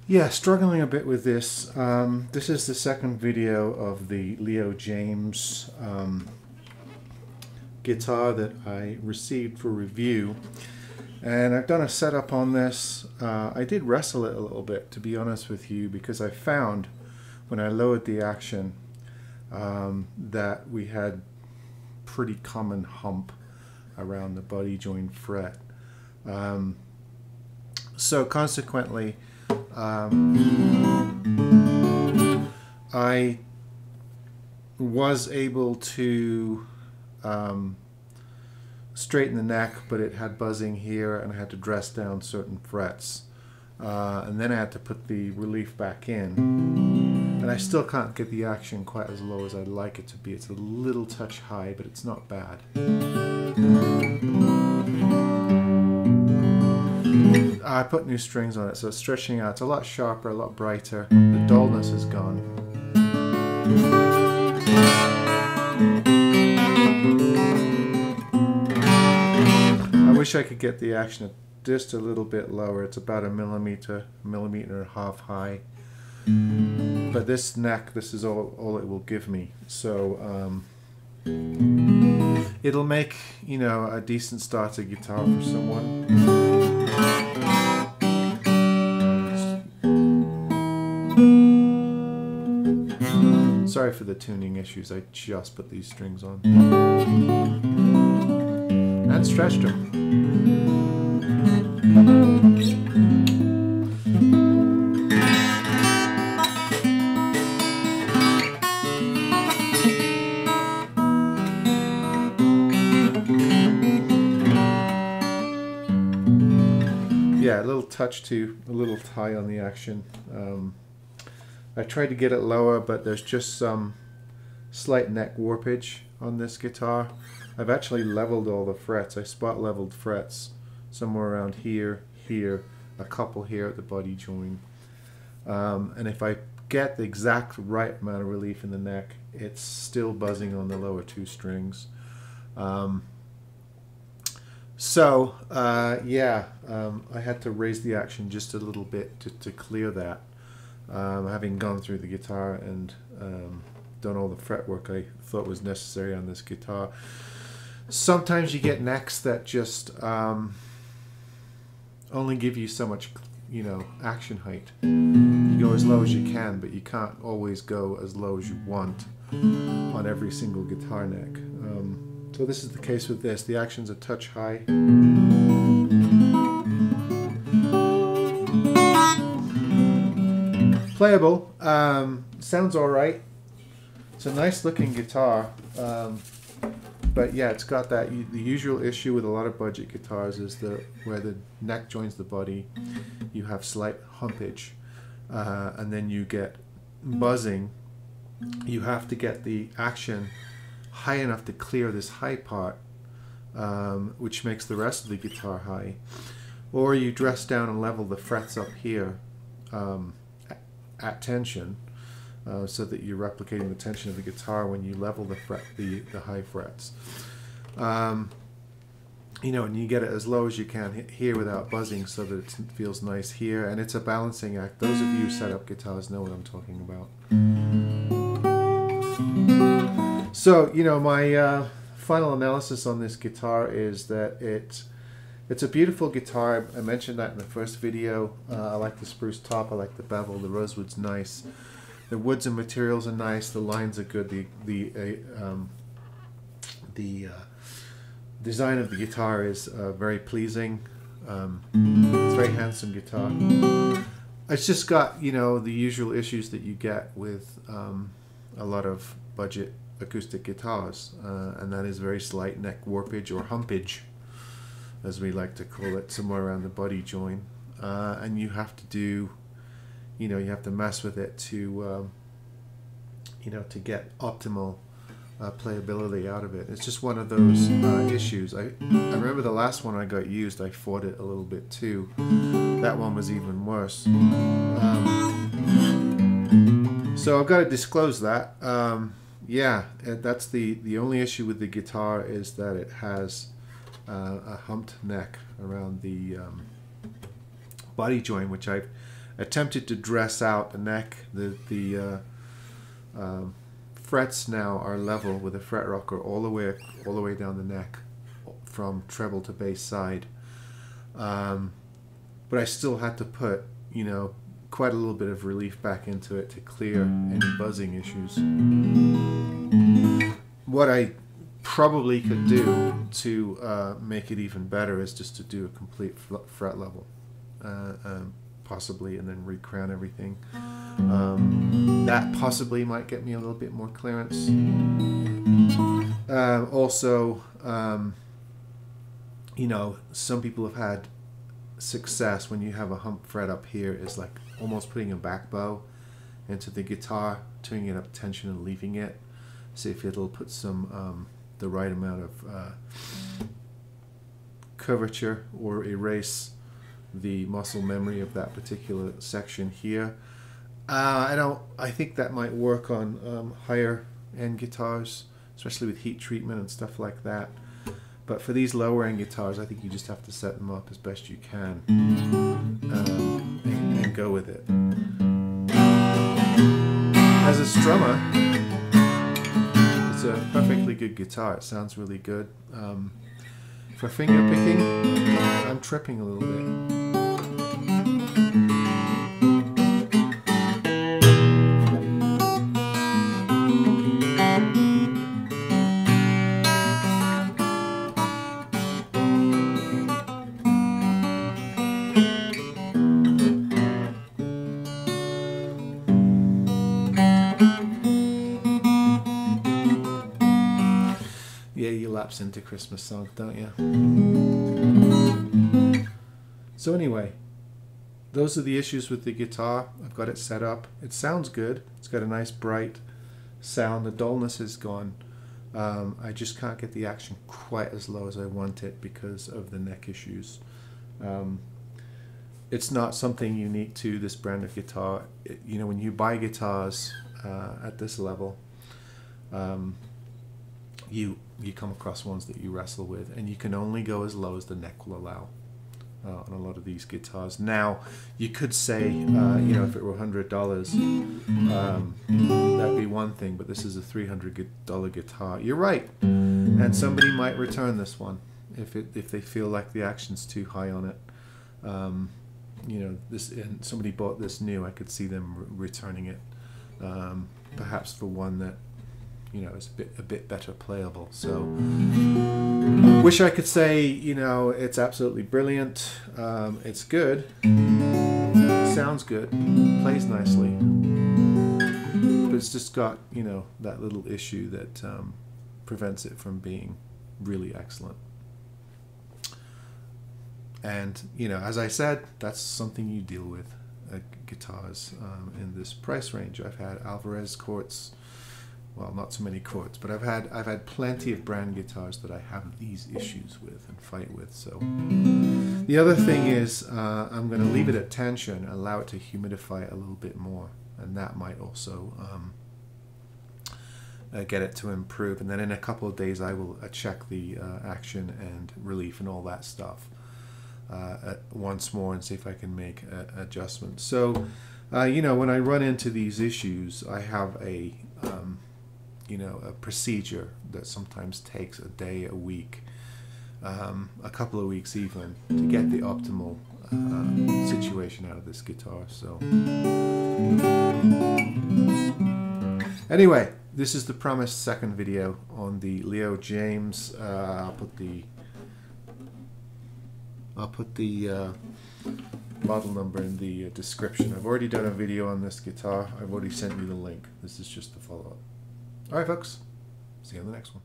Yeah, struggling a bit with this. This is the second video of the Leo Jaymz guitar that I received for review. And I've done a setup on this. I did wrestle it a little bit, to be honest with you, because I found when I lowered the action that we had pretty common hump around the body joint fret. So consequently, I was able to straighten the neck, but it had buzzing here, and I had to dress down certain frets. And then I had to put the relief back in. And I still can't get the action quite as low as I'd like it to be. It's a little touch high, but it's not bad. I put new strings on it, so it's stretching out. It's a lot sharper, a lot brighter. The dullness is gone. I wish I could get the action just a little bit lower. It's about a millimeter and a half high. But this neck, this is all it will give me. So it'll make, you know, a decent starter guitar for someone. Sorry for the tuning issues, I just put these strings on. And stretched them. Yeah, a little touch too, a little high on the action. I tried to get it lower, but there's just some slight neck warpage on this guitar. I've actually leveled all the frets. I spot leveled frets somewhere around here, here, a couple here at the body joint. And if I get the exact right amount of relief in the neck, it's still buzzing on the lower two strings. I had to raise the action just a little bit to clear that. Having gone through the guitar and done all the fretwork I thought was necessary on this guitar. Sometimes you get necks that just only give you so much, you know, action height. You go as low as you can, but you can't always go as low as you want on every single guitar neck. So this is the case with this. The action's a touch high. Playable, sounds alright. It's a nice looking guitar, but yeah, it's got that the usual issue with a lot of budget guitars is where the neck joins the body, you have slight humpage, and then you get buzzing. You have to get the action high enough to clear this high part, which makes the rest of the guitar high, or you dress down and level the frets up here at tension, so that you're replicating the tension of the guitar when you level the high frets. You know, and you get it as low as you can here without buzzing, so that it feels nice here. And it's a balancing act. Those of you who set up guitars know what I'm talking about. So, you know, my final analysis on this guitar is that it's a beautiful guitar. I mentioned that in the first video. I like the spruce top, I like the bevel, the rosewood's nice. The woods and materials are nice, the lines are good, the design of the guitar is very pleasing. It's a very handsome guitar. It's just got, you know, the usual issues that you get with a lot of budget acoustic guitars, and that is very slight neck warpage or humpage, as we like to call it, somewhere around the body joint, and you have to do, you know, you have to mess with it to, you know, to get optimal playability out of it. It's just one of those issues. I remember the last one I got used, I fought it a little bit too. That one was even worse. So I've got to disclose that. Yeah, that's the only issue with the guitar, is that it has a humped neck around the body joint, which I've attempted to dress out the neck. The frets now are level with a fret rocker all the way down the neck, from treble to bass side. But I still had to put, you know, quite a little bit of relief back into it to clear any buzzing issues. What I probably could do to make it even better is just to do a complete fret level, possibly, and then re-crown everything. That possibly might get me a little bit more clearance. Also, you know, some people have had success when you have a hump fret up here, is like almost putting a back bow into the guitar, tuning it up tension and leaving it. See if it'll put some the right amount of curvature or erase the muscle memory of that particular section here. I think that might work on higher end guitars, especially with heat treatment and stuff like that. But for these lower end guitars, I think you just have to set them up as best you can and go with it. As a strummer, it's a perfectly good guitar. It sounds really good. For finger picking, I'm tripping a little bit. Yeah, you lapse into Christmas songs, don't you? So anyway, those are the issues with the guitar. I've got it set up. It sounds good. It's got a nice bright sound. The dullness is gone. I just can't get the action quite as low as I want it because of the neck issues. It's not something unique to this brand of guitar. You know, when you buy guitars at this level, you come across ones that you wrestle with, and you can only go as low as the neck will allow on a lot of these guitars. Now, you could say, you know, if it were $100, that'd be one thing, but this is a $300 guitar. You're right, and somebody might return this one if they feel like the action's too high on it. You know, and somebody bought this new, I could see them returning it, perhaps for one that, you know, is a bit better playable. So wish I could say, you know, it's absolutely brilliant. It's good, sounds good, plays nicely, but it's just got, you know, that little issue that prevents it from being really excellent. And, you know, as I said, that's something you deal with guitars in this price range. I've had Alvarez quartz. Well, not so many chords, but I've had plenty of brand guitars that I have these issues with and fight with. So the other thing is I'm going to leave it at tension, allow it to humidify a little bit more, and that might also get it to improve. And then in a couple of days I will check the action and relief and all that stuff once more and see if I can make adjustments. So you know, when I run into these issues, I have a you know, a procedure that sometimes takes a day, a week, a couple of weeks even, to get the optimal situation out of this guitar. So anyway, this is the promised second video on the Leo Jaymz. I'll put the model number in the description. I've already done a video on this guitar. I've already sent you the link. This is just the follow-up. All right, folks. See you on the next one.